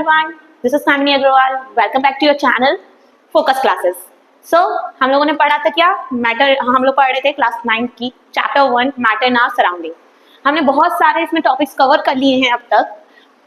everyone, this is Nandini Agrawal. Welcome back to your channel Focus Classes. So हम लोगों ने पढ़ा था क्या मैटर, हम लोग पढ़ रहे थे क्लास 9 की chapter 1 matter in our surrounding. हमने बहुत सारे इसमें टॉपिक्स कवर कर लिए हैं अब तक।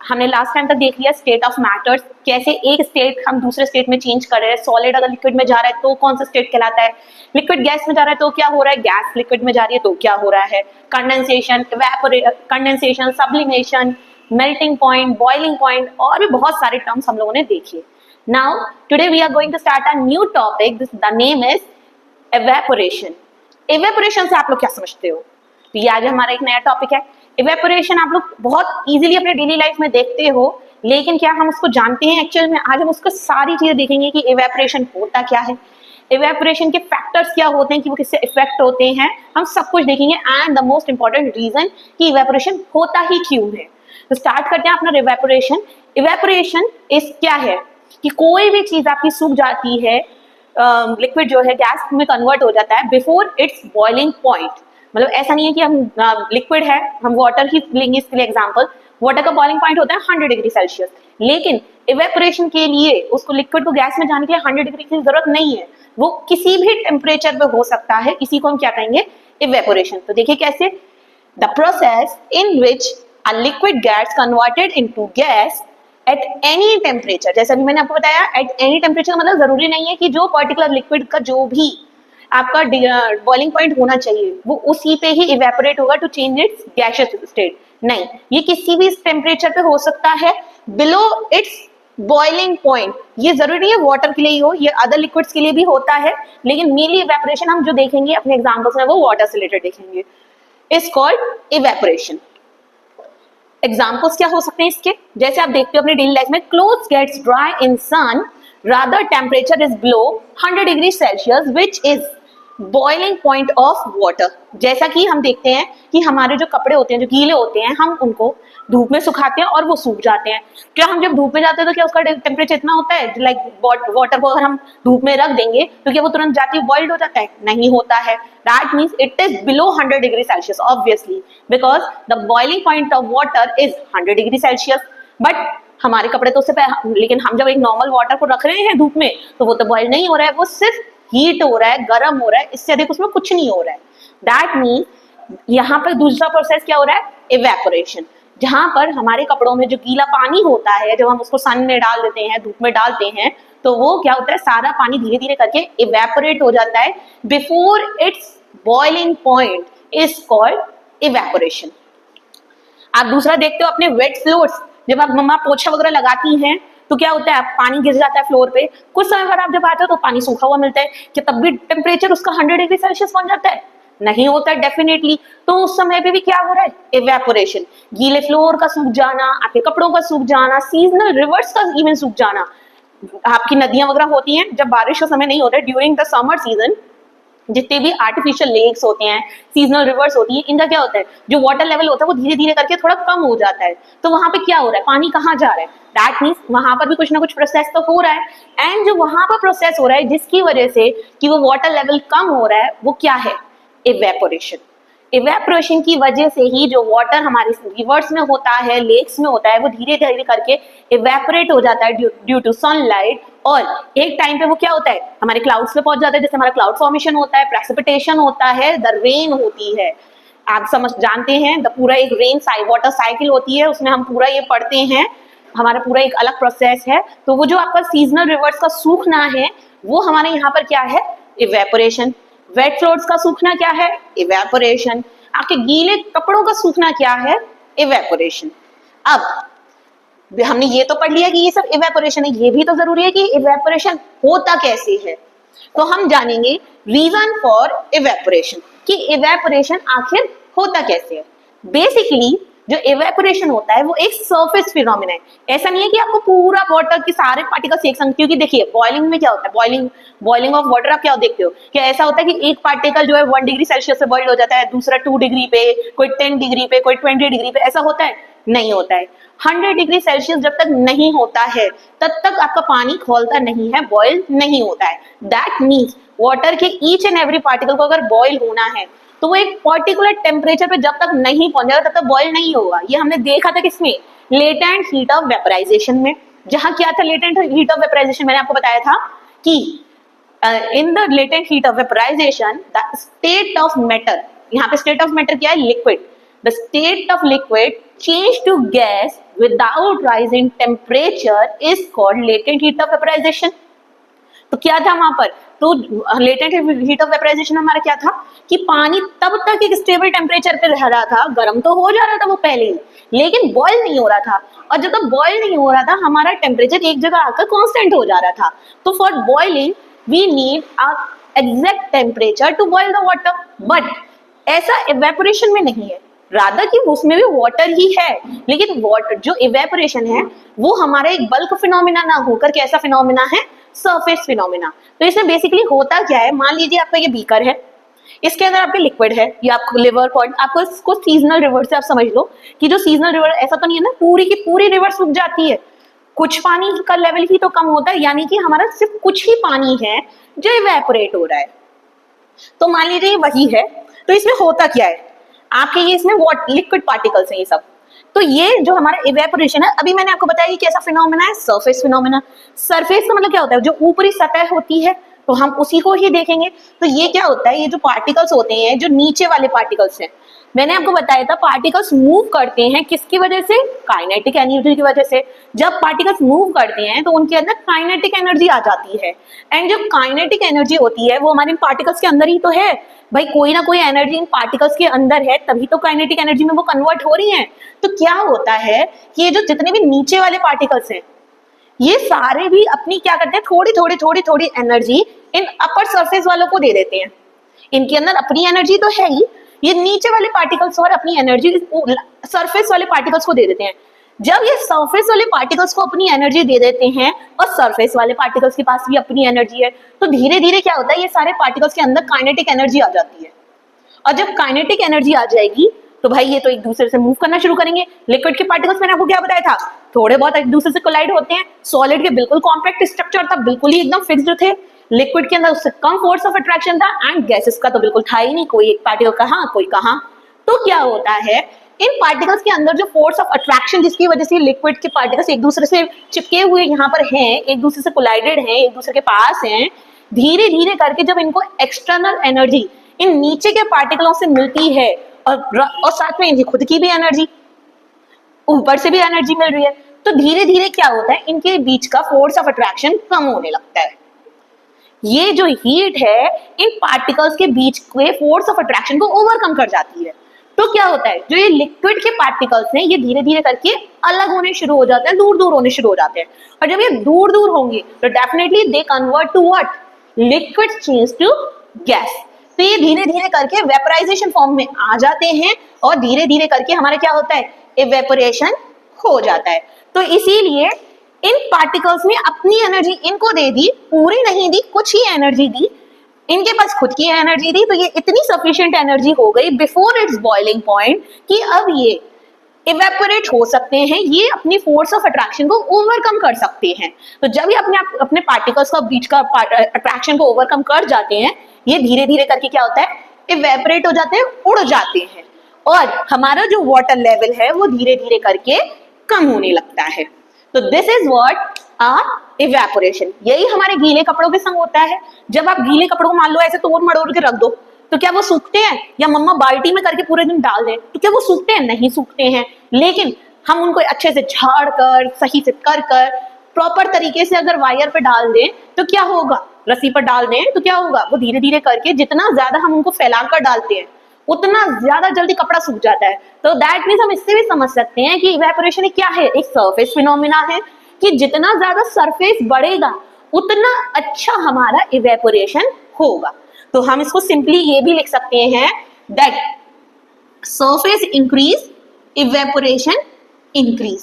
हमने लास्ट टाइम तक देख लिया स्टेट ऑफ मैटर्स, कैसे एक स्टेट हम दूसरे स्टेट में चेंज कर रहे हैं। सॉलिड अगर लिक्विड में जा रहा है तो कौन सा स्टेट कहलाता है, लिक्विड गैस में जा रहा है तो क्या हो रहा है, गैस लिक्विड में जा रही है तो क्या हो रहा है, condensation, condensation, sublimation, melting point, boiling point, और भी बहुत सारे टर्म्स हम लोगों ने देखे। Now today we are going to start a new topic, the name is evaporation. Evaporation से आप लोग क्या समझते हो? तो ये आज हमारा एक नया टॉपिक है। इवेपोरेशन आप लोग बहुत इजीली अपने डेली लाइफ में देखते हो, लेकिन क्या हम उसको जानते हैं एक्चुअल में? आज हम उसको सारी चीजें देखेंगे कि इवेपोरेशन होता क्या है, इवेपोरेशन के फैक्टर्स क्या होते हैं कि वो किससे इफेक्ट होते हैं, हम सब कुछ देखेंगे। And the most important reason कि इवेपोरेशन होता ही क्यों है। तो स्टार्ट करते हैं अपना इवेपोरेशन। इवेपोरेशन इस क्या है कि कोई भी चीज आपकी सूख जाती है, लिक्विड जो है गैस में कन्वर्ट हो जाता है बिफोर इट्स बॉइलिंग पॉइंट। मतलब ऐसा नहीं है कि हम लिक्विड है, हम वाटर ही लेंगे इसके लिए एग्जांपल। वाटर का बॉइलिंग पॉइंट होता है 100 डिग्री सेल्सियस, लेकिन इवेपोरेशन के लिए उसको लिक्विड को गैस में जाने के लिए 100 डिग्री की जरूरत नहीं है, वो किसी भी टेम्परेचर पे हो सकता है। इसी को हम क्या कहेंगे, इवेपोरेशन। तो देखिए कैसे, the process in which a liquid gas converted into gas at any temperature. जैसा भी मैंने आपको बताया, एट एनी टेम्परेचर मतलब जरूरी नहीं है कि जो पर्टिकुलर लिक्विड का जो भी आपका बॉइलिंग पॉइंट होना चाहिए वो उसी पे ही इवेपोरेट होगा to change its gaseous state. नहीं, ये किसी भी टेम्परेचर पे हो सकता है बिलो इट्स बॉइलिंग पॉइंट। ये जरूरी नहीं है वाटर के लिए ही हो, ये अदर लिक्विड्स के लिए भी होता है, लेकिन मेनली इवेपोरेशन हम जो देखेंगे अपने एग्जांपल्स में वो वाटर से रिलेटेड देखेंगे। Is called evaporation. एग्जाम्पल्स क्या हो सकते हैं इसके? जैसे आप देखते हो अपने डेली लाइफ में, clothes gets dry in sun rather temperature is below 100 degree Celsius which is boiling point of water. जैसा कि हम देखते हैं कि हमारे जो कपड़े होते हैं जो गीले होते हैं, हम उनको धूप में सुखाते हैं और वो सूख जाते हैं। क्या हम जब धूप में जाते हैं तो क्या उसका टेम्परेचर इतना होता है, लाइक वाटर को अगर हम धूप में रख देंगे तो क्या वो तुरंत जाती है बॉइल्ड हो जाता है? नहीं होता है। That means it is below 100 degree Celsius obviously, because the boiling point of water is 100 degree Celsius. But हमारे कपड़े तो उससे, लेकिन हम जब एक नॉर्मल वाटर को रख रहे हैं धूप में तो वो तो बॉइल नहीं हो रहा है, वो सिर्फ हीट हो रहा है, गर्म हो रहा है, इससे अधिक उसमें कुछ नहीं हो रहा है। दैट मीन्स यहाँ पर दूसरा प्रोसेस क्या हो रहा है, इवेपोरेशन। जहां पर हमारे कपड़ों में जो गीला पानी होता है, जब हम उसको सन में डाल देते हैं, धूप में डालते हैं, तो वो क्या होता है, सारा पानी धीरे धीरे करके इवेपोरेट हो जाता है before its boiling point, is called evaporation. आप दूसरा देखते हो अपने वेट फ्लोर्स, जब आप मम्मा पोछा वगैरह लगाती हैं तो क्या होता है, पानी गिर जाता है फ्लोर पे। कुछ समय बाद आप जब आते हो तो पानी सूखा हुआ मिलता है, कि तब भी टेम्परेचर उसका 100 डिग्री सेल्सियस पहुंच जाता है? नहीं होता है डेफिनेटली। तो उस समय पे भी क्या हो रहा है, इवेपोरेशन। गीले फ्लोर का सूख जाना, आपके कपड़ों का सूख जाना, सीजनल रिवर्स का इवन सूख जाना। आपकी नदियां वगैरह होती हैं, जब बारिश का समय नहीं होता है, ड्यूरिंग द समर सीजन, जितने भी आर्टिफिशियल लेक्स होते हैं, सीजनल रिवर्स होती है, इनका क्या होता है, जो वाटर लेवल होता है वो धीरे धीरे करके थोड़ा कम हो जाता है। तो वहां पे क्या हो रहा है, पानी कहाँ जा रहा है? दैट मीन्स वहां पर भी कुछ ना कुछ प्रोसेस तो हो रहा है। एंड जो वहां पर प्रोसेस हो रहा है जिसकी वजह से कि वो वाटर लेवल कम हो रहा है, वो क्या है, इवेपोरेशन। इवेपोरेशन की वजह से ही जो वाटर हमारे रिवर्स में होता है, लेक्स में होता है, वो धीरे धीरे करके इवेपोरेट हो जाता है ड्यू टू सनलाइट। और एक टाइम पे वो क्या होता है, हमारे क्लाउड्स पे पहुंच जाता है, जैसे हमारा क्लाउड फॉर्मेशन होता है, प्रेसिपिटेशन होता है, द रेन होती है। आप समझ जानते हैं, द पूरा एक रेन वाटर साइकिल होती है, उसमें हम पूरा ये पढ़ते हैं, हमारा पूरा एक अलग प्रोसेस है। तो वो जो आपका सीजनल रिवर्स का सूखना है, वो हमारे यहाँ पर क्या है, इवेपोरेशन। वेट फ्लोर्स का सूखना क्या है, इवेपोरेशन। आपके गीले कपड़ों का सूखना क्या है, इवेपोरेशन। अब हमने ये तो पढ़ लिया कि ये सब इवेपोरेशन है, ये भी तो जरूरी है कि इवेपोरेशन होता कैसे है। तो हम जानेंगे रीजन फॉर इवेपोरेशन, कि इवेपोरेशन आखिर होता कैसे है। बेसिकली जो इवेपोरेशन होता है वो एक सरफेस फिनोमेना है। ऐसा नहीं है कि आपको पूरा वाटर के सारे पार्टिकल्स एक संग, क्योंकि देखिए बॉइलिंग में क्या होता है, बॉइलिंग ऑफ वाटर आप क्या देखते हो, क्या ऐसा होता है कि एक पार्टिकल जो है 1 डिग्री सेल्सियस पे बॉइल हो जाता है, दूसरा 2 डिग्री पे, कोई 10 डिग्री पे, कोई 20 डिग्री पे, ऐसा होता है? नहीं होता है। 100 डिग्री सेल्सियस जब तक नहीं होता है तब तक आपका पानी खौलता नहीं है, बॉइल नहीं होता है। दैट मीन्स वाटर के ईच एंड एवरी पार्टिकल को अगर बॉइल होना है तो वो एक पर्टिकुलर टेम्परेचर पे जब तक नहीं पहुंचेगा तब तक बॉइल नहीं होगा। ये हमने देखा था किसमें, लेटेंट हीट ऑफ वेपराइजेशन में। जहां क्या था लेटेंट हीट ऑफ वेपराइजेशन, मैंने आपको बताया था कि in the latent heat of vaporization the state of matter, यहाँ पे स्टेट ऑफ मैटर क्या है, liquid, the state of liquid change to gas without rise in temperature is called latent heat of vaporization. तो क्या था वहां पर, तो लेटेंट हीट ऑफ वेपराइजेशन हमारा क्या था कि पानी तब तक एक स्टेबल टेम्परेचर पे रह रहा था, गर्म तो हो जा रहा था वो पहले ही, लेकिन बॉयल नहीं हो रहा था, और जब तक बॉयल नहीं हो रहा था हमारा टेम्परेचर एक जगह आकर कांस्टेंट हो जा रहा था। तो for boiling we need a exact temperature to boil the water, but ऐसा इवेपोरेशन में नहीं है, रादर कि उसमें भी वाटर ही है, लेकिन वाटर जो इवेपोरेशन है वो हमारा एक बल्क फिनोमिना ना होकर कैसा फिनोमिना है, सरफेस फिनोमिना। तो इसमें बेसिकली होता क्या है, मान लीजिए आपका ये बीकर है, इसके अंदर आपके लिक्विड है, या आपको लिवर पॉइंट, आपको इसको सीजनल रिवर से आप समझ लो कि जो सीजनल रिवर, ऐसा तो नहीं है ना पूरी की पूरी रिवर सूख जाती है, कुछ पानी का लेवल ही तो कम होता है, यानी कि हमारा सिर्फ कुछ ही पानी है जो इवेपोरेट हो रहा है। तो मान लीजिए वही है, तो इसमें होता क्या है, आपके ये इसमें लिक्विड पार्टिकल्स हैं ये सब, तो ये जो हमारा इवेपोरेशन है, अभी मैंने आपको बताया कि कैसा फिनोमेना है, सरफेस फिनोमेना। सरफेस का मतलब क्या होता है, जो ऊपरी सतह होती है, तो हम उसी को ही देखेंगे। तो ये क्या होता है, ये जो पार्टिकल्स होते हैं, जो नीचे वाले पार्टिकल्स हैं, मैंने आपको बताया था पार्टिकल्स मूव करते हैं किसकी वजह से, काइनेटिक एनर्जी की वजह से। जब पार्टिकल्स मूव करते हैं तो उनके अंदर काइनेटिक एनर्जी आ जाती है, एंड जो काइनेटिक एनर्जी होती है वो हमारे पार्टिकल्स के अंदर ही तो है भाई, कोई ना कोई एनर्जी इन पार्टिकल्स के अंदर है, तभी तो काइनेटिक एनर्जी में वो कन्वर्ट हो रही है। तो क्या होता है कि ये जो जितने भी नीचे वाले पार्टिकल्स हैं, ये सारे भी अपनी क्या करते हैं, थोड़ी थोड़ी एनर्जी इन अपर सरफेस वालों को दे देते हैं। इनके अंदर अपनी एनर्जी तो है ही, ये नीचे वाले पार्टिकल्स और अपनी एनर्जी सरफेस वाले पार्टिकल्स को दे देते हैं। जब ये सरफेस वाले पार्टिकल्स को अपनी एनर्जी दे देते हैं और सरफेस वाले पार्टिकल्स के पास भी अपनी एनर्जी है, तो धीरे धीरे क्या होता है, ये सारे पार्टिकल्स के अंदर काइनेटिक एनर्जी आ जाती है। और जब काइनेटिक एनर्जी आ जाएगी तो भाई ये तो एक दूसरे से मूव करना शुरू करेंगे। लिक्विड के पार्टिकल्स मैंने आपको क्या बताया था, थोड़े बहुत एक दूसरे से कोलाइड होते हैं। सॉलिड के बिल्कुल कॉम्पैक्ट स्ट्रक्चर था, बिल्कुल ही एकदम फिक्स्ड थे। लिक्विड के अंदर उससे कम फोर्स ऑफ अट्रैक्शन था, एंड गैसेस का तो बिल्कुल था ही नहीं, कोई एक पार्टिकल कहाँ कोई कहाँ। तो क्या होता है, इन पार्टिकल्स के अंदर जो फोर्स ऑफ अट्रैक्शन जिसकी वजह से लिक्विड के पार्टिकल्स एक दूसरे से चिपके हुए यहाँ पर हैं, एक दूसरे से कोलाइडेड हैं, एक दूसरे के पास हैं, धीरे धीरे करके जब इनको एक्सटर्नल एनर्जी इन नीचे के पार्टिकलों से मिलती है, और साथ में इनकी खुद की भी एनर्जी, ऊपर से भी एनर्जी मिल रही है, तो धीरे धीरे क्या होता है, इनके बीच का फोर्स ऑफ अट्रैक्शन कम होने लगता है। ये जो हीट है इन पार्टिकल्स के बीच के फोर्स ऑफ अट्रैक्शन को ओवरकम कर जाती है। तो क्या होता है, जो ये लिक्विड के पार्टिकल्स हैं, ये धीरे धीरे करके अलग होने शुरू हो जाते हैं, दूर दूर होने शुरू हो जाते हैं। और जब ये दूर दूर होंगे तो definitely they convert to what, liquid change to gas. तो ये धीरे धीरे करके वेपराइजेशन फॉर्म में आ जाते हैं, और धीरे धीरे करके हमारा क्या होता है, इवेपोरेशन हो जाता है। तो इसीलिए इन पार्टिकल्स ने अपनी एनर्जी इनको दे दी, पूरी नहीं दी, कुछ ही एनर्जी दी, इनके पास खुद की एनर्जी दी, तो ये इतनी सफिशिएंट एनर्जी हो गई बिफोर इट्स बॉइलिंग पॉइंट कि अब ये इवेपोरेट हो सकते हैं, ये अपनी फोर्स ऑफ अट्रैक्शन को ओवरकम कर सकते हैं। तो जब ये अपने पार्टिकल्स का बीच का अट्रैक्शन को ओवरकम कर जाते हैं, ये धीरे धीरे करके क्या होता है, इवेपोरेट हो जाते हैं, उड़ जाते हैं, और हमारा जो वाटर लेवल है वो धीरे धीरे करके कम होने लगता है। तो this is what are evaporation. यही हमारे गीले कपड़ों के संग होता है। जब आप गीले कपड़ों को मान लो ऐसे तोड़ मड़ोड़ के रख दो, तो क्या वो सूखते हैं, या मम्मा बाल्टी में करके पूरे दिन डाल दें तो क्या वो सूखते हैं, नहीं सूखते हैं। लेकिन हम उनको अच्छे से झाड़ कर, सही से कर प्रॉपर तरीके से अगर वायर पे डाल दें तो क्या होगा, रस्सी पर डाल दें तो क्या होगा, वो धीरे धीरे करके जितना ज्यादा हम उनको फैलाकर डालते हैं उतना ज्यादा जल्दी कपड़ा सूख जाता है। तो दैट मीन्स हम इससे भी समझ सकते हैं कि इवेपोरेशन क्या है, एक सरफेस फिनोमिना है, कि जितना ज्यादा सरफेस बढ़ेगा उतना अच्छा हमारा इवेपोरेशन होगा। तो हम इसको सिंपली ये भी लिख सकते हैं that surface increase, evaporation increase,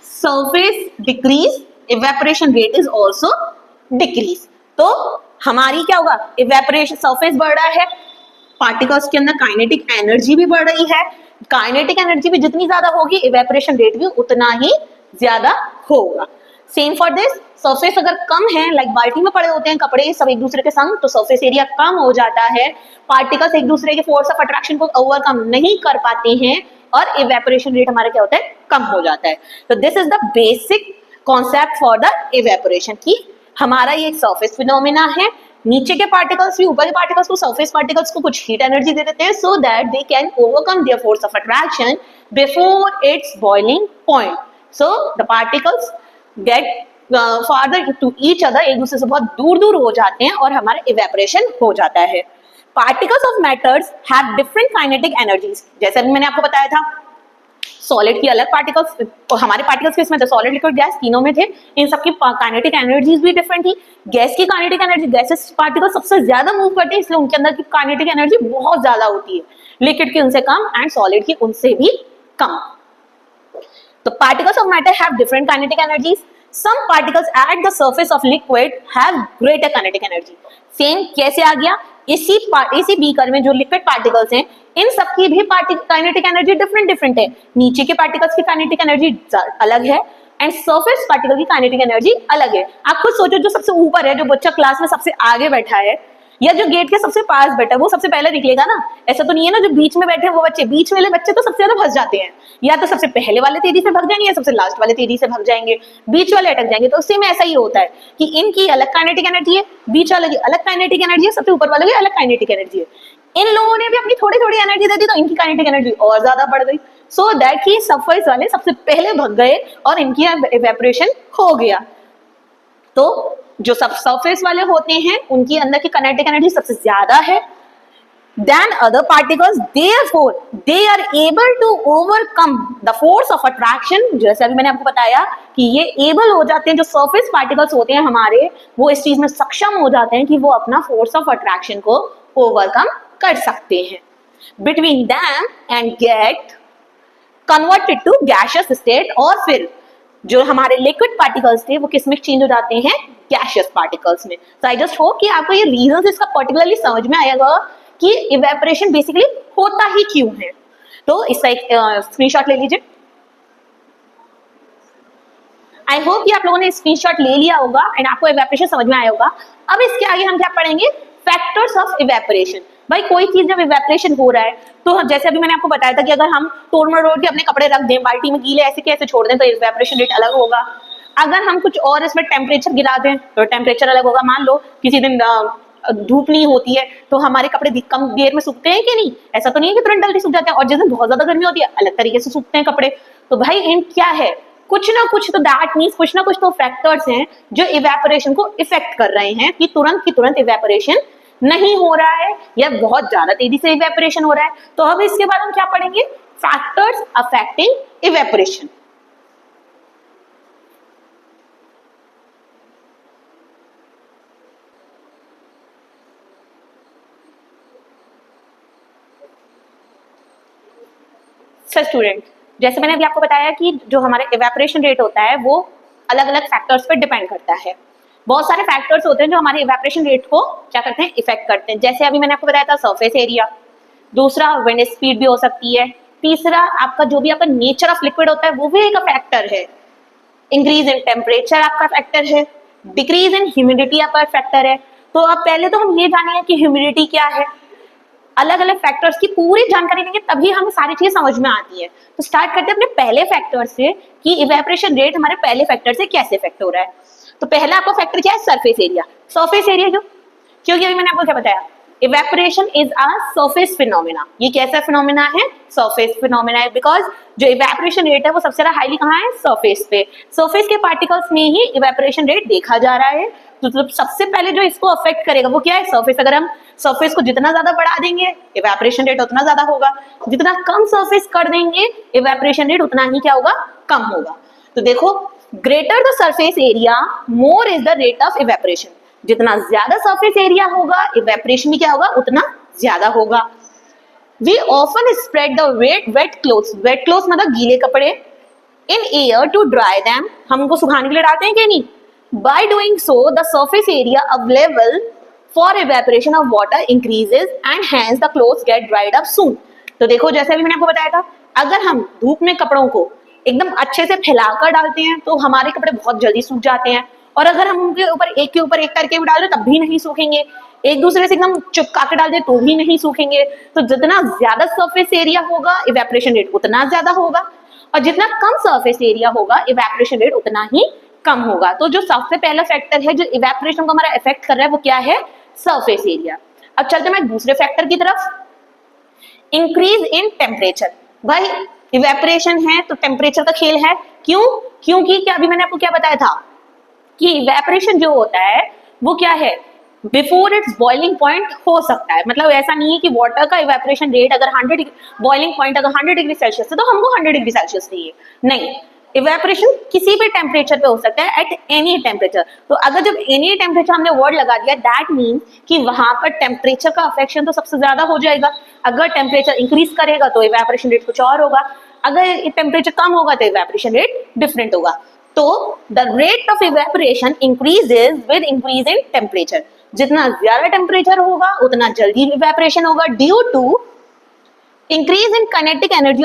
surface decrease, evaporation rate is also decrease. तो हमारी क्या होगा, इवेपोरेशन, सरफेस बढ़ रहा है, पार्टिकल्स के अंदर काइनेटिक एनर्जी भी बढ़ रही है, काइनेटिक एनर्जी भी जितनी ज्यादा होगी इवेपोरेशन रेट भी उतना ही ज्यादा होगा। सेम फॉर दिस, सरफेस अगर कम है, लाइक बाल्टी में पड़े होते हैं कपड़े सब एक दूसरे के संग, तो सरफेस एरिया कम हो जाता है, पार्टिकल्स एक दूसरे के फोर्स ऑफ अट्रैक्शन को ओवरकम नहीं कर पाते हैं, और इवेपोरेशन रेट हमारा क्या होता है, कम हो जाता है। तो this is the basic concept for the evaporation की हमारा ये एक सरफेस फिनोमेना है, नीचे के पार्टिकल्स भी ऊपर के पार्टिकल्स को, सरफेस पार्टिकल्स को कुछ हीट एनर्जी दे देते हैं so that they can overcome their force of attraction before its boiling point. So the particles get farther to each other, एक दूसरे से बहुत दूर दूर हो जाते हैं और हमारा इवेपोरेशन हो जाता है। Particles of matters have different kinetic energies, जैसे अभी मैंने आपको बताया था सॉलिड की अलग पार्टिकल्स, हमारे पार्टिकल्स किसमें थे, सॉलिड लिक्विड गैस तीनों में थे, इन सबकी काइनेटिक एनर्जीज भी डिफरेंट थी। गैस की काइनेटिक एनर्जी, गैसेस पार्टिकल सबसे ज्यादा मूव करते हैं इसलिए उनके अंदर की काइनेटिक एनर्जी बहुत ज्यादा होती है, लिक्विड की उनसे कम एंड सॉलिड की उनसे भी कम। तो particles of matter have different kinetic energies, some particles at the surface of liquid have greater kinetic energy. Same कैसे आ गया, इसी बीकर में जो लिक्विड पार्टिकल्स हैं इन सबकी भी काइनेटिक एनर्जी डिफरेंट है, नीचे के पार्टिकल्स की काइनेटिक एनर्जी अलग है एंड सरफेस पार्टिकल की काइनेटिक एनर्जी अलग है। आप खुद सोचो, जो सबसे ऊपर है, जो बच्चा क्लास में सबसे आगे बैठा है या जो गेट के सबसे पास बैठा है वो सबसे पहले निकलेगा ना, ऐसा तो नहीं है ना जो बीच में बैठे हैं वो बच्चे, बीच वाले बच्चे तो सबसे ज्यादा फंस जाते हैं, या तो सबसे पहले वाले तेजी से भाग जाएंगे या सबसे लास्ट वाले तेजी से भाग जाएंगे, बीच वाले अटक जाएंगे। तो उसी में ऐसा ही होता है कि इनकी अलग काइनेटिक एनर्जी है, बीच वाले की अलग काइनेटिक एनर्जी है, सबसे ऊपर वाले की अलग काइनेटिक एनर्जी है। इन लोगों ने भी अपनी थोड़ी थोड़ी एनर्जी दे दी तो इनकी काइनेटिक एनर्जी और ज्यादा बढ़ गई, सो दैट कि सरफेस वाले सबसे पहले भग गए और इनकी इवेपोरेशन हो गया। तो जो सब सरफेस वाले होते हैं उनकी अंदर की काइनेटिक एनर्जी सबसे ज्यादा है than other particles, therefore they are able to overcome the force of attraction। जैसे अभी मैंने आपको बताया कि ये एबल हो जाते हैं, जो सरफेस पार्टिकल्स होते हैं हमारे, वो इस चीज में सक्षम हो जाते हैं कि वो अपना फोर्स ऑफ अट्रैक्शन को ओवरकम कर सकते हैं between them and get converted to gaseous state, और फिर जो हमारे लिक्विड पार्टिकल्स थे वो किस में चेंज हो जाते हैं, गैसियस पार्टिकल्स में। तो आई जस्ट होप कि आपको ये रीजंस इसका पर्टिकुलरली समझ में आएगा कि इवेपोरेशन बेसिकली होता ही क्यों है। तो इसका एक स्क्रीनशॉट ले लीजिए। आई होप कि आप लोगों ने स्क्रीनशॉट ले लिया होगा एंड आपको इवेपोरेशन समझ में आया होगा। अब इसके आगे हम क्या पढ़ेंगे, फैक्टर्स ऑफ इवेपोरेशन। भाई कोई चीज जब इवेपोरेशन हो रहा है तो जैसे अभी मैंने आपको बताया था कि अगर हम तोड़ मरोड़ के अपने कपड़े रख दें बाल्टी में गीले ऐसे कैसे छोड़ दें तो इवेपोरेशन रेट अलग होगा। अगर हम कुछ और इसमें टेम्परेचर गिरा दें तो टेम्परेचर अलग होगा। मान लो किसी दिन धूप नहीं होती है तो हमारे कपड़े कम देर में सूखते हैं कि नहीं, ऐसा तो नहीं है कि तुरंत जल्दी सूख जाते हैं, और जिस दिन बहुत ज्यादा गर्मी होती है अलग तरीके से सूखते हैं कपड़े। तो भाई इन क्या है, कुछ ना कुछ तो दैट मीन्स कुछ ना कुछ तो फैक्टर्स हैं जो इवेपोरेशन को इफेक्ट कर रहे हैं कि तुरंत की तुरंत इवेपोरेशन नहीं हो रहा है या बहुत ज्यादा तेजी से इवेपोरेशन हो रहा है। तो अब इसके बाद हम क्या पढ़ेंगे, फैक्टर्स अफेक्टिंग इवेपोरेशन। स्टूडेंट, जैसे मैंने अभी आपको बताया कि जो हमारे इवेपोरेशन रेट होता है वो अलग अलग फैक्टर्स पर डिपेंड करता है। बहुत सारे फैक्टर्स होते हैं जो हमारे इवेपोरेशन रेट को क्या करते हैं, इफेक्ट करते हैं। जैसे अभी मैंने आपको बताया था सरफेस एरिया, दूसरा विंड स्पीड भी हो सकती है, तीसरा आपका जो भी आपका नेचर ऑफ लिक्विड होता है वो भी एक फैक्टर है, इंक्रीज इन टेम्परेचर आपका फैक्टर है, डिक्रीज इन ह्यूमिडिटी आपका फैक्टर है। तो अब पहले तो हम ये जानेंगे कि ह्यूमिडिटी क्या है, अलग अलग फैक्टर्स की पूरी जानकारी लेंगे तभी हमें सारी चीजें समझ में आती है। तो स्टार्ट करते हैं अपने पहले फैक्टर से कि इवेपोरेशन रेट हमारे पहले फैक्टर से कैसे इफेक्ट हो रहा है। तो पहला आपका फैक्टर क्या है, सरफेस एरिया। सरफेस एरिया क्योंकि अभी मैंने आपको क्या बताया, evaporation is a surface phenomena. ये कैसा फिनोमेना है, सरफेस फिनोमेना है, बिकॉज जो इवेपोरेशन रेट है वो सबसे ज्यादा हाईली कहाँ है, सरफेस पे। सरफेस के पार्टिकल्स में ही इवेपोरेशन रेट देखा जा रहा है। तो सबसे पहले जो इसको अफेक्ट करेगा वो क्या है, सरफेस। अगर हम सरफेस को जितना ज्यादा बढ़ा देंगे इवेपोरेशन रेट उतना ज्यादा होगा, जितना कम सरफेस कर देंगे इवेपोरेशन रेट उतना ही क्या होगा, कम होगा। तो देखो, greater the surface area more is the rate of evaporation. जितना ज्यादा सरफेस एरिया होगा इवेपोरेशन भी क्या होगा, उतना ज्यादा होगा। We often spread the wet clothes, wet clothes मतलब गीले कपड़े, in air to dry them, हम उनको सुखाने के लिए डालते हैं कि नहीं। By doing so the surface area available for evaporation of water increases and hence the clothes get dried up soon. तो देखो, जैसे अभी मैंने आपको बताया था, अगर हम धूप में कपड़ों को एकदम अच्छे से फैलाकर डालते हैं तो हमारे कपड़े बहुत जल्दी सूख जाते हैं, और अगर हम उनके ऊपर एक के ऊपर एक करके भी डाल दें तब भी नहीं सूखेंगे, एक दूसरे से एकदम चिपका के डाल दें तो भी नहीं सूखेंगे। तो जितना ज्यादा सरफेस एरिया होगा इवेपोरेशन रेट उतना ज्यादा होगा, और जितना कम सरफेस एरिया होगा इवेपोरेशन रेट उतना ही कम होगा। तो जो सबसे पहला फैक्टर है जो इवेपोरेशन को हमारा इफेक्ट कर रहा है वो क्या है, सरफेस एरिया। अब चलते मैं दूसरे फैक्टर की तरफ, इंक्रीज इन टेम्परेचर। भाई इवेपोरेशन है तो टेम्परेचर का खेल है, क्यों, क्योंकि क्या अभी मैंने आपको क्या बताया था कि इवेपोरेशन जो होता है वो क्या है, बिफोर इट्स बॉइलिंग पॉइंट हो सकता है। मतलब ऐसा नहीं है कि वाटर का इवेपोरेशन रेट अगर 100 बॉइलिंग पॉइंट अगर 100 डिग्री सेल्सियस है तो हमको 100 डिग्री सेल्सियस चाहिए, नहीं, इवेपोरेशन किसी भी टेम्परेचर पे हो सकता है, एट एनी टेम्परेचर। तो अगर जब एनी टेम्परेचर हमने वर्ड लगा दिया, दैट मीन्स कि वहां पर टेम्परेचर का अफेक्शन तो सबसे ज्यादा हो जाएगा। अगर टेम्परेचर इंक्रीज करेगा तो इवेपोरेशन रेट कुछ और होगा, अगर टेम्परेचर कम होगा तो इवेपोरेशन रेट डिफरेंट होगा। तो the rate of evaporation increases with increase in temperature. जितना ज्यादा टेम्परेचर होगा उतना जल्दी इवेपोरेशन होगा, due to increase in kinetic energy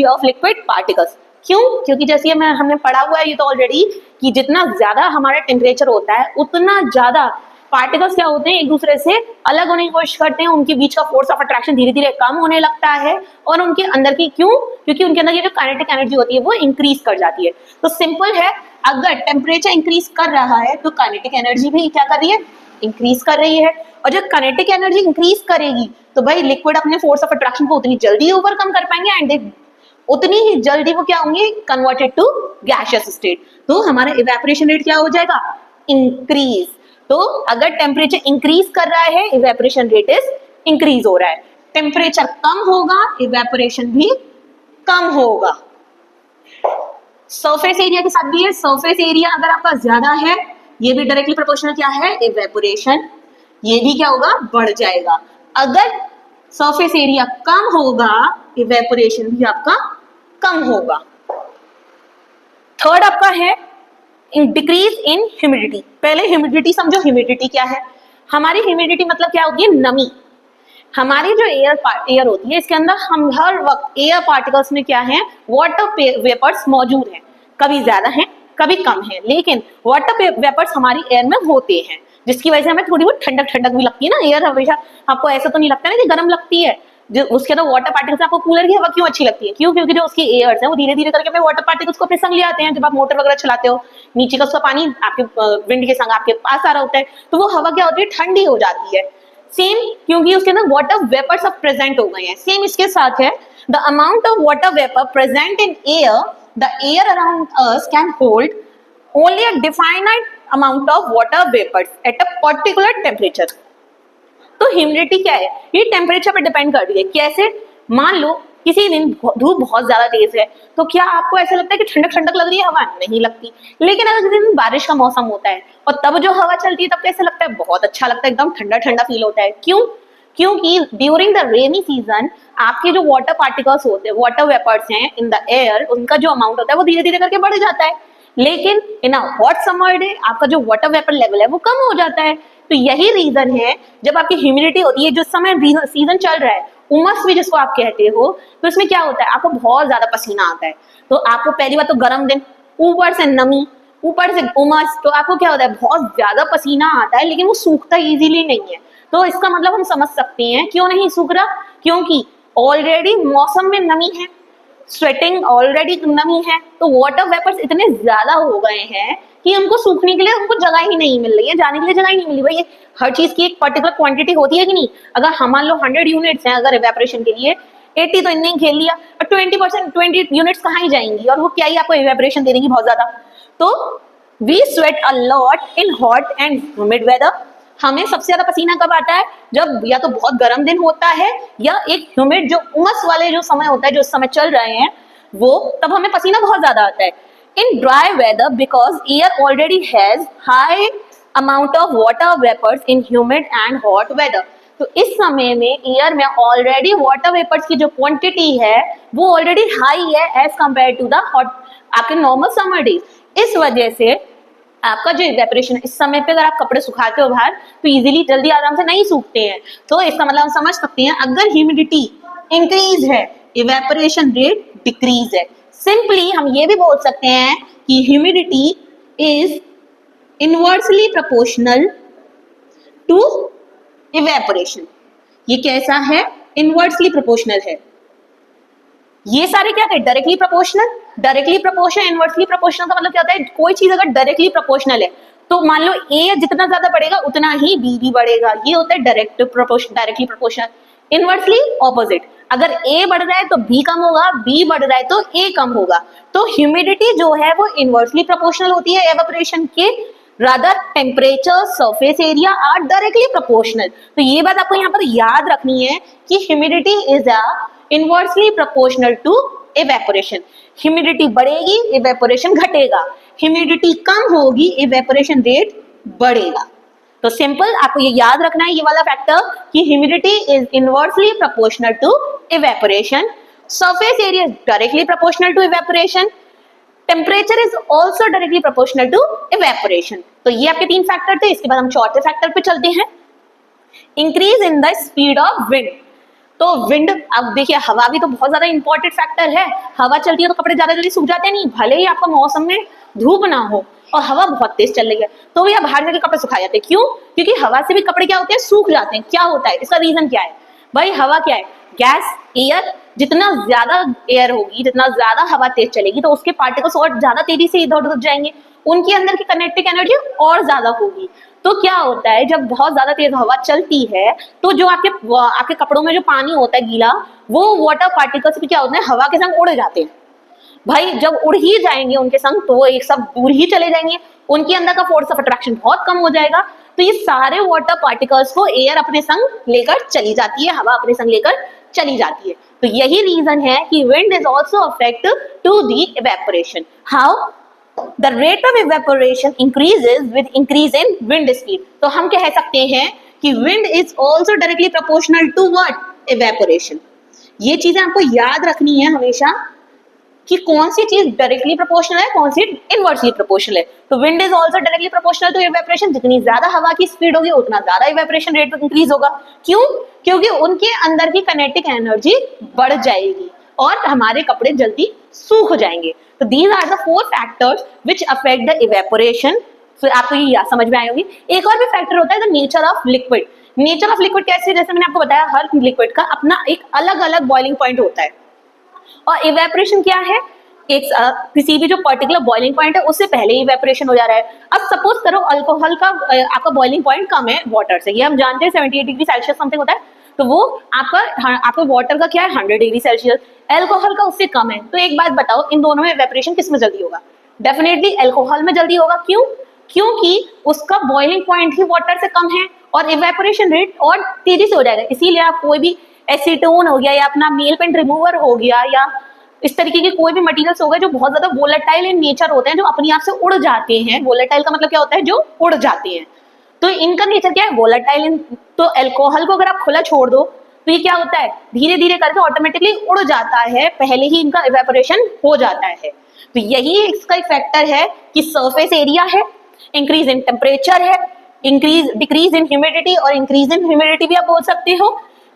of liquid particles. क्यों, क्योंकि जैसे हमने पढ़ा हुआ है ये तो ऑलरेडी कि जितना ज्यादा हमारा टेम्परेचर होता है उतना ज्यादा पार्टिकल्स क्या होते हैं, एक दूसरे से अलग होने की कोशिश करते हैं, उनके बीच का फोर्स ऑफ अट्रैक्शन धीरे धीरे कम होने लगता है, और उनके अंदर की, क्यों, क्योंकि उनके अंदर ये जो काइनेटिक एनर्जी होती है वो इंक्रीज कर जाती है। तो सिंपल है, अगर टेम्परेचर इंक्रीज कर रहा है तो काइनेटिक एनर्जी भी क्या कर रही है, इंक्रीज कर रही है। और जब काइनेटिक एनर्जी इंक्रीज करेगी तो भाई लिक्विड अपने फोर्स ऑफ अट्रैक्शन को उतनी जल्दी ओवरकम कर पाएंगे एंड उतनी ही जल्दी वो क्या होंगे, कन्वर्टेड टू गैसियस स्टेट। तो हमारा इवेपोरेशन रेट क्या हो जाएगा, इंक्रीज। तो अगर टेम्परेचर इंक्रीज कर रहा है इवेपोरेशन रेट इज इंक्रीज हो रहा है, टेम्परेचर कम होगा इवेपोरेशन भी कम होगा। सरफेस एरिया के साथ भी है, सरफेस एरिया अगर आपका ज्यादा है ये भी डायरेक्टली प्रोपोर्शनल क्या है, इवेपोरेशन, ये भी क्या होगा, बढ़ जाएगा। अगर सरफेस एरिया कम होगा इवेपोरेशन भी आपका कम होगा। थर्ड आपका है डिक्रीज इन ह्यूमिडिटी। पहले ह्यूमिडिटी समझो, ह्यूमिडिटी क्या है, हमारी ह्यूमिडिटी मतलब क्या होती है, नमी। हमारी जो एयर होती है इसके अंदर हम हर वक्त एयर पार्टिकल्स में क्या है, वाटर वेपर्स मौजूद हैं, कभी ज्यादा हैं कभी कम है, लेकिन वाटर वेपर्स हमारी एयर में होते हैं, जिसकी वजह से हमें थोड़ी बहुत ठंडक ठंडक भी लगती है ना। एयर हमेशा आपको ऐसा तो नहीं लगता ना कि गर्म लगती है, जो उसके अंदर वाटर पार्टिकल्स, आपको कूलर की हवा क्यों अच्छी लगती है, क्यों, क्योंकि जो उसकी एयर्स है वो धीरे धीरे करके अपने वाटर पार्टिकल्स को अपने संग ले आते हैं। जब आप मोटर वगैरह चलाते हो नीचे का उसका पानी आपके विंड के संग आपके पास आ रहा होता है, तो वो हवा क्या होती है, ठंडी हो जाती है। सेम क्योंकि उसके अंदर वाटर वेपर सब प्रेजेंट हो गए हैं। सेम इसके साथ है, the amount of water vapour present in air, the air around us can hold only a definite amount of water vapours at a particular temperature. तो ह्यूमिडिटी क्या है, ये टेम्परेचर पर डिपेंड कर रही है। कैसे, मान लो किसी दिन धूप बहुत ज्यादा तेज है तो क्या आपको ऐसा लगता है कि ठंडक ठंडक लग रही है हवा, नहीं लगती। लेकिन अगर किसी दिन बारिश का मौसम होता है और तब जो हवा चलती है तब कैसा लगता है, बहुत अच्छा लगता है, एकदम ठंडा ठंडा फील होता है। क्यों, क्योंकि ड्यूरिंग द रेनी सीजन आपके जो वाटर पार्टिकल्स होते हैं, वाटर वेपर्स हैं इन द एयर, उनका जो अमाउंट होता है वो धीरे धीरे करके बढ़ जाता है। लेकिन इन अ हॉट समर डे आपका जो वाटर वेपर लेवल है वो कम हो जाता है। तो यही रीजन है, जब आपकी ह्यूमिडिटी होती है, जो समय सीजन चल रहा है, उमस भी जिसको आप कहते हो, तो इसमें क्या होता है, आपको बहुत ज्यादा पसीना आता है। तो आपको पहली बात तो गर्म दिन, ऊपर से नमी, ऊपर से उमस, तो आपको क्या होता है, बहुत ज्यादा पसीना आता है, लेकिन वो सूखता इजीली नहीं है। तो इसका मतलब हम समझ सकते हैं क्यों नहीं सूख रहा, क्योंकि ऑलरेडी मौसम में नमी है, स्वेटिंग ऑलरेडी नमी है, तो वाटर वेपर्स इतने ज्यादा हो गए हैं कि उनको सूखने के लिए उनको जगह ही नहीं मिल रही है, जाने के लिए जगह ही नहीं मिल रही। भाई हर चीज की एक पर्टिकुलर क्वांटिटी होती है कि नहीं। अगर हम मान लो 100 यूनिट्स हैं अगर इवेपोरेशन के लिए, 80 तो इनने खेल लिया, और 20 यूनिट्स कहाँ ही जाएंगी, और वो क्या ही आपको इवेपोरेशन दे देंगी बहुत ज्यादा। तो we sweat a lot in hot and humid weather. हमें सबसे ज्यादा पसीना कब आता है, जब या तो बहुत गर्म दिन होता है या एक ह्यूमिड जो उमस वाले जो समय होता है, जो समय चल रहे हैं वो, तब हमें पसीना बहुत ज्यादा आता है। In dry weather, because air already has high amount of water vapors in humid and hot weather. तो इस समय में एयर में ऑलरेडी वाटर वेपर्स की जो क्वांटिटी है वो ऑलरेडी हाई है as compare to the hot आपके नॉर्मल समर डेज। इस वजह से आपका जो इवेपोरेशन, इस समय पे अगर आप कपड़े सुखाते हो बाहर तो इजीली जल्दी आराम से नहीं सूखते हैं। तो इसका मतलब हम समझ सकते हैं, अगर ह्यूमिडिटी इंक्रीज है इवेपोरेशन रेट डिक्रीज है। सिंपली हम ये भी बोल सकते हैं कि humidity is inversely proportional to evaporation. ये कैसा है, इनवर्सली प्रोपोर्शनल है। ये सारे क्या थे, directly proportional. Directly proportional, inversely proportional का मतलब क्या होता है, कोई चीज अगर डायरेक्टली प्रोपोर्शनल है तो मान लो ए जितना ज्यादा बढ़ेगा उतना ही बी भी बढ़ेगा, ये होता है direct proportion, directly proportional. Inversely opposite, अगर ए बढ़ रहा है तो बी कम होगा, बी बढ़ रहा है तो ए कम होगा। तो ह्यूमिडिटी जो है वो इनवर्सली प्रोपोर्शनल होती है एवापोरेशन के, rather temperature, surface area are directly proportional. तो ये बात आपको यहाँ पर याद रखनी है कि humidity is a inversely proportional to evaporation. Humidity बढ़ेगी, इवेपोरेशन घटेगा, ह्यूमिडिटी कम होगी, इवेपोरेशन रेट बढ़ेगा। तो सिंपल आपको ये याद रखना है, ये वाला फैक्टर कि humidity is inversely proportional to evaporation, surface area is directly proportional to evaporation, temperature is also directly proportional to evaporation. तो ये आपके 3 फैक्टर थे। इसके बाद हम चौथे फैक्टर पे चलते हैं, increase in the speed of wind. तो विंड, अब देखिए हवा भी तो बहुत ज्यादा इंपॉर्टेंट फैक्टर है। हवा चलती है तो कपड़े ज्यादा जल्दी सूख जाते नहीं, भले ही आपका मौसम में धूप ना हो और हवा बहुत तेज चल रही है तो भैया बाहर जाके कपड़े सुखा जाते हैं। क्यों? क्योंकि हवा से भी कपड़े क्या होते हैं, सूख जाते हैं। क्या होता है इसका रीजन, क्या है भाई? हवा क्या है, गैस, एयर। जितना ज्यादा एयर होगी, जितना ज्यादा हवा तेज चलेगी तो उसके पार्टिकल्स और ज्यादा तेजी से इधर उधर जाएंगे, उनके अंदर की काइनेटिक एनर्जी और ज्यादा होगी। तो क्या होता है, जब बहुत ज्यादा तेज हवा चलती है तो जो आपके कपड़ों में जो पानी होता है गीला, वो वाटर पार्टिकल्स भी क्या होते हैं, हवा के संग उड़ जाते हैं। भाई जब उड़ ही जाएंगे उनके संग तो वो एक सब दूर ही चले जाएंगे, उनके अंदर का फोर्स ऑफ अट्रैक्शन बहुत कम हो जाएगा। तो ये सारे वाटर पार्टिकल्स को एयर अपने संग लेकर चली जाती है, हवा अपने संग लेकर चली जाती है। तो यही रीजन है कि wind is also affect to the evaporation. How? The rate of evaporation increases with increase in wind speed. तो हम कह सकते हैं कि wind is also directly proportional to what? Evaporation. ये चीजें आपको याद रखनी है हमेशा कि कौन सी चीज डायरेक्टली प्रोपोर्शनल है, कौन सी इनवर्सली प्रोपोर्शनल है। तो wind is also directly proportional to evaporation. जितनी ज्यादा हवा की स्पीड होगी उतना ज्यादा इवेपोरेशन रेट इंक्रीज होगा। क्यों? क्योंकि उनके अंदर की काइनेटिक एनर्जी बढ़ जाएगी और हमारे कपड़े जल्दी सूख जाएंगे। तो these are the 4 factors which affect the evaporation. फिर आपको ये समझ में आई होगी। एक और भी फैक्टर होता है the nature of liquid. Nature of liquid कैसे? जैसे मैंने आपको बताया, हर लिक्विड का अपना एक अलग अलग बॉइलिंग पॉइंट होता है। और इवेपोरेशन क्या है, एक किसी भी जो पर्टिकुलर बॉइलिंग पॉइंट है उससे पहले ही इवेपोरेशन हो जा रहा है। अब सपोज करो अल्कोहल का आपका बॉइलिंग पॉइंट कम है वाटर से, ये हम जानते हैं 78 डिग्री सेल्सियस समथिंग होता है। तो वो आपका वाटर का क्या है 100 डिग्री सेल्सियस, एल्कोहल का उससे कम है। तो एक बात बताओ, इन दोनों में इवेपोरेशन किस में जल्दी होगा? डेफिनेटली एल्कोहल में जल्दी होगा। क्यों? क्योंकि उसका बॉइलिंग पॉइंट ही वाटर से कम है और इवेपोरेशन रेट और तेजी से हो जाएगा। इसीलिए आप कोई भी एसीटोन हो गया या अपना नेल पेंट रिमूवर हो गया या इस तरीके के कोई भी मटेरियल्स हो गए जो बहुत ज्यादा वोलेटाइल इन नेचर होते हैं, जो अपने आप से उड़ जाते हैं। वोलेटाइल का मतलब क्या होता है? जो उड़ जाते हैं। तो इनका नेचर क्या है? वोलेटाइल। तो अल्कोहल को अगर आप खुला छोड़ दो तो ये क्या होता है, धीरे धीरे करके ऑटोमेटिकली उड़ जाता है, पहले ही इनका इवेपोरेशन हो जाता है। तो यही इसका एक फैक्टर है कि सरफेस एरिया है, इंक्रीज इन टेम्परेचर है, डिक्रीज इन ह्यूमिडिटी, और इंक्रीज इन ह्यूमिडिटी भी आप बोल सकते हो,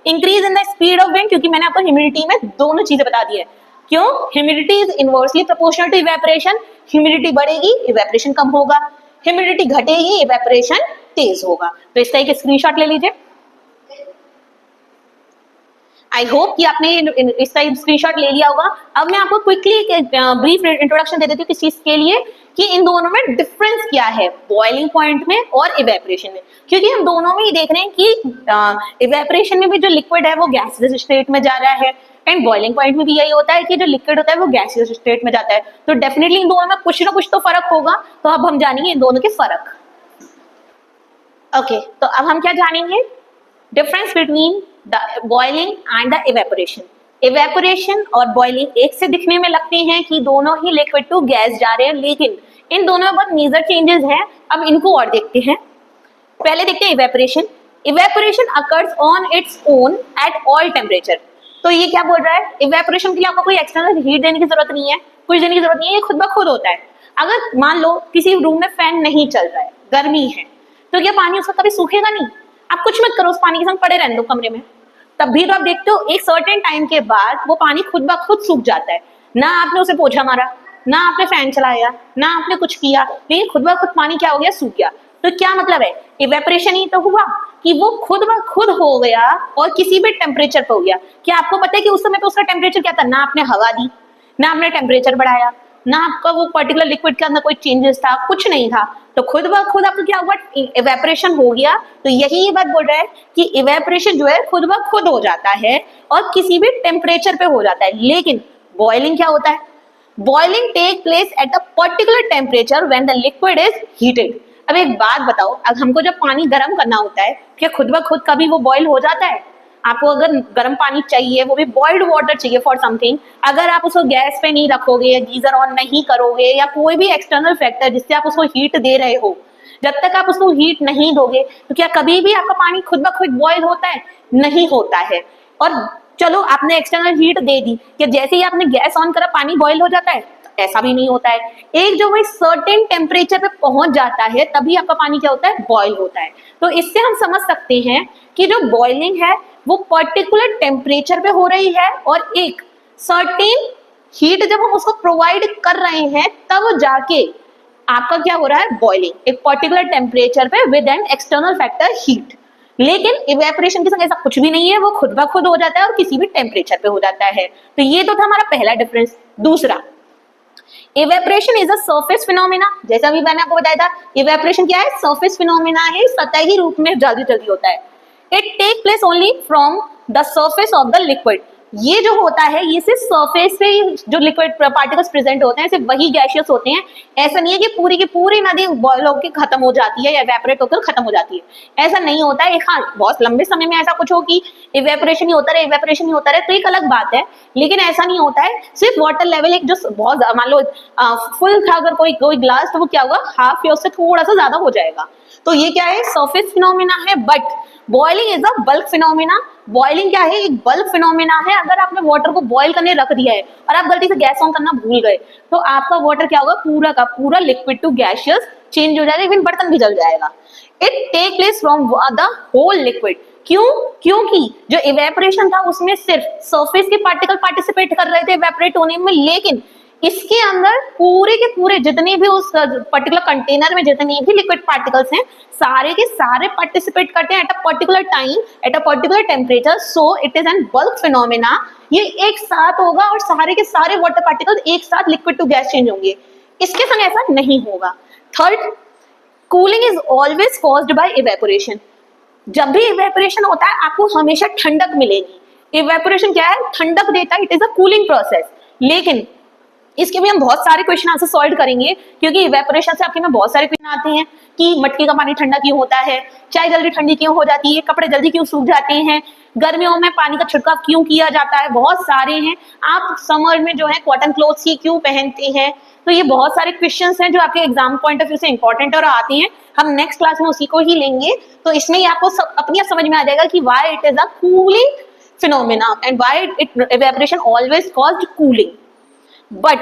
increase in the speed of wind, क्योंकि मैंने आपको ह्यूमिडिटी में दोनों चीजें बता दी है। क्यों? Humidity is inversely proportional to evaporation. Humidity बढ़ेगी, इवेपोरेशन कम होगा, ह्यूमिडिटी घटेगी, इवेपोरेशन तेज होगा। तो इसका एक स्क्रीनशॉट ले लीजिए। आई होप कि आपने इसका स्क्रीनशॉट ले लिया होगा। अब मैं आपको क्विकली एक ब्रीफ इंट्रोडक्शन दे देती हूँ किस चीज के लिए, कि इन दोनों में डिफरेंस क्या है बॉइलिंग पॉइंट में और इवेपोरेशन में। क्योंकि हम दोनों में ही देख रहे हैं कि इवेपोरेशन में भी जो लिक्विड है वो गैसियस स्टेट में जा रहा है, एंड बॉइलिंग पॉइंट में भी यही होता है कि जो लिक्विड होता है वो गैसियस स्टेट में जाता है। तो डेफिनेटली इन दोनों में कुछ ना कुछ तो फर्क होगा। तो अब हम जानेंगे इन दोनों के फर्क। ओके, तो अब हम क्या जानेंगे? Difference between the boiling and the evaporation. Evaporation और बॉइलिंग एक से दिखने में लगते हैं कि दोनों ही लिक्विड टू गैस जा रहे हैं, लेकिन इन दोनों में बहुत मेजर चेंजेस हैं। अब इनको और देखते हैं। पहले देखते हैं evaporation. Evaporation occurs on its own at all temperature. तो ये क्या बोल रहा है? इवेपोरेशन के लिए आपको कोई एक्सटर्नल हीट देने की जरूरत नहीं है, कुछ देने की जरूरत नहीं है, ये खुद ब खुद होता है। अगर मान लो किसी रूम में फैन नहीं चल रहा है, गर्मी है, तो क्या पानी उसका कभी सूखेगा नहीं? आप कुछ मत करो, उस पानी के संग पड़े रहने दो कमरे में, तब भी तो आप देखते हो एक सर्टेन टाइम के बाद वो पानी खुद ब खुद सूख जाता है। ना आपने उसे पोछा मारा, ना आपने फैन चलाया, ना आपने कुछ किया, लेकिन खुद ब खुद पानी क्या हो गया? सूख गया। तो क्या मतलब है, इवेपोरेशन ही तो हुआ कि वो खुद ब खुद हो गया और किसी भी टेम्परेचर पे हो गया। क्या आपको पता है कि उस समय पे उसका टेम्परेचर क्या था, ना आपने हवा दी, ना आपने टेम्परेचर बढ़ाया, ना आपका वो पर्टिकुलर लिक्विड के अंदर कोई चेंजेस था, कुछ नहीं था, तो खुद ब खुद आपको क्या हुआ, इवेपोरेशन हो गया। तो यही ये बात बोल रहा है कि इवेपोरेशन जो है खुद ब खुद हो जाता है और किसी भी टेम्परेचर पे हो जाता है। लेकिन बॉइलिंग क्या होता है, boiling take place at a particular temperature when the liquid is heated. अब एक बात बताओ, अब हमको जब पानी गर्म करना होता है, क्या खुद ब खुद कभी वो बॉइल हो जाता है? आपको अगर गर्म पानी चाहिए, वो भी बॉइल्ड वाटर चाहिए फॉर समथिंग, अगर आप उसको गैस पे नहीं रखोगे, गीजर ऑन नहीं करोगे, या कोई भी एक्सटर्नल फैक्टर जिससे आप उसको हीट दे रहे हो, जब तक आप उसको हीट नहीं दोगे, तो क्या कभी भी आपका पानी खुद ब खुद बॉइल होता है? नहीं होता है। और चलो आपने एक्सटर्नल हीट दे दी, कि जैसे ही आपने गैस ऑन करा पानी बॉइल हो जाता है? ऐसा भी नहीं होता है। एक जो वही सर्टेन टेम्परेचर पे पहुंच जाता है तभी आपका पानी क्या होता है, बॉइल होता है। तो इससे हम समझ सकते हैं कि जो बॉइलिंग है वो पर्टिकुलर टेम्परेचर पे हो रही है और एक सर्टेन हीट जब हम उसको प्रोवाइड कर रहे हैं तब जाके आपका क्या हो रहा है, बॉइलिंग, एक पर्टिकुलर टेम्परेचर पे with an external factor heat. लेकिन इवेपोरेशन के संग ऐसा कुछ भी नहीं है, वो खुद ब खुद हो जाता है और किसी भी टेम्परेचर पे हो जाता है। तो ये तो था हमारा पहला डिफरेंस। दूसरा, evaporation is a surface phenomena. जैसा भी मैंने आपको बताया था, इवेपोरेशन क्या है, सरफेस फिनोमेना है, सतही रूप में जल्दी जल्दी होता है। It take place only from the surface of the liquid. ये जो होता है ये सिर्फ सरफेस पे ही जो लिक्विड पार्टिकल्स प्रेजेंट होते हैं, सिर्फ वही गैसियस होते हैं। ऐसा नहीं है कि पूरी की पूरी नदी बॉयल होकर खत्म हो जाती है या इवेपोरेट होकर खत्म हो जाती है, ऐसा नहीं होता है। हाँ, बहुत लंबे समय में ऐसा कुछ हो कि इवेपोरेशन ही होता रहे, इवेपोरेशन ही होता रहे, तो एक अलग बात है, लेकिन ऐसा नहीं होता है। सिर्फ वाटर लेवल एक जो बहुत, मान लो फुल था अगर कोई ग्लास, तो वो क्या हुआ, हाफ या उससे थोड़ा सा ज्यादा हो जाएगा। तो ये क्या है, सरफेस फिनोमेना है। But boiling is a bulk phenomena. Boiling क्या है, एक बल्क फिनोमेना है। अगर आपने वाटर को बॉइल करने रख दिया है और आप गलती से गैस ऑन करना भूल गए, तो आपका वाटर क्या होगा, पूरा का पूरा लिक्विड टू गैसियस चेंज हो जाएगा, इवन बर्तन भी जल जाएगा। It take place from the whole liquid. क्यों? क्योंकि जो इवेपोरेशन था उसमें सिर्फ सरफेस के पार्टिकल पार्टिसिपेट कर रहे थे इवेपोरेट होने में, लेकिन इसके अंदर पूरे के पूरे जितने भी उस पर्टिकुलर कंटेनर में जितने भी लिक्विड पार्टिकल्स हैं, सारे के सारे पार्टिसिपेट करते हैं eight a particular time, eight a particular temperature. So it is an bulk phenomena. ये एक साथ होगा और सारे के सारे वाटर पार्टिकल्स एक साथ लिक्विड टू गैस चेंज होंगे। इसके संग ऐसा नहीं होगा। Third, cooling is always caused by evaporation. जब भी इवेपोरेशन होता है आपको हमेशा ठंडक मिलेगी। इवेपोरेशन क्या है, ठंडक देता है, it is a cooling process. लेकिन इसके भी हम बहुत सारे क्वेश्चन आंसर सॉल्व करेंगे, क्योंकि इवेपोरेशन से आपके में बहुत सारे क्वेश्चन आते हैं कि मटके का पानी ठंडा क्यों होता है, चाय जल्दी ठंडी क्यों हो जाती है, कपड़े जल्दी क्यों सूख जाते हैं, गर्मियों में पानी का छिड़काव क्यों किया जाता है, बहुत सारे हैं। आप समर में जो है कॉटन क्लोथ्स ही क्यों पहनते हैं। तो ये बहुत सारे क्वेश्चंस हैं जो आपके एग्जाम पॉइंट ऑफ व्यू से इंपॉर्टेंट और आते हैं। हम नेक्स्ट क्लास में उसी को ही लेंगे। तो इसमें ही आपको अपनी समझ में आ जाएगा कि why it is a cooling phenomena and why it evaporation always caused cooling. But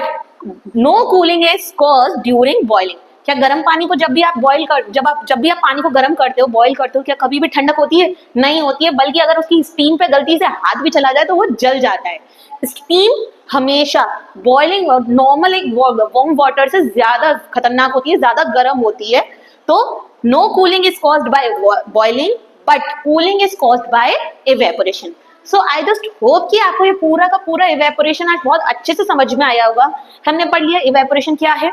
no cooling is caused during boiling. क्या गर्म पानी को जब भी आप पानी को गर्म करते हो, बॉईल करते हो, क्या कभी भी ठंडक होती है? नहीं होती है। बल्कि अगर उसकी स्टीम पे गलती से हाथ भी चला जाए तो वो जल जाता है। स्टीम हमेशा बॉइलिंग और नॉर्मल एक वार्म वाटर से ज्यादा खतरनाक होती है, ज्यादा गर्म होती है। तो no cooling is caused by boiling, but cooling is caused by evaporation. So I just hope कि आपको ये पूरा का पूरा इवेपोरेशन आज बहुत अच्छे से समझ में आया होगा। हमने पढ़ लिया इवेपोरेशन क्या है,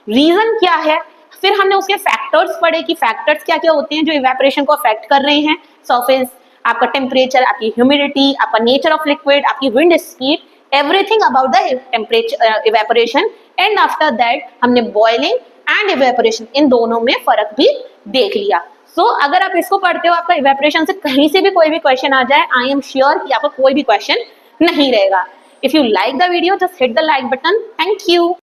रीजन क्या है, फिर हमने उसके फैक्टर्स पढ़े कि फैक्टर्स क्या क्या होते हैं जो इवेपोरेशन को अफेक्ट कर रहे हैं। सरफेस, आपका टेम्परेचर, आपकी ह्यूमिडिटी, आपका नेचर ऑफ लिक्विड, आपकी wind speed, everything about the temperature evaporation. And after that हमने बॉइलिंग एंड इवेपोरेशन इन दोनों में फर्क भी देख लिया। सो अगर आप इसको पढ़ते हो, आपका इवेपोरेशन से कहीं से भी कोई भी क्वेश्चन आ जाए, आई एम श्योर कि आपका कोई भी क्वेश्चन नहीं रहेगा। If you like the video, just hit the like button. Thank you.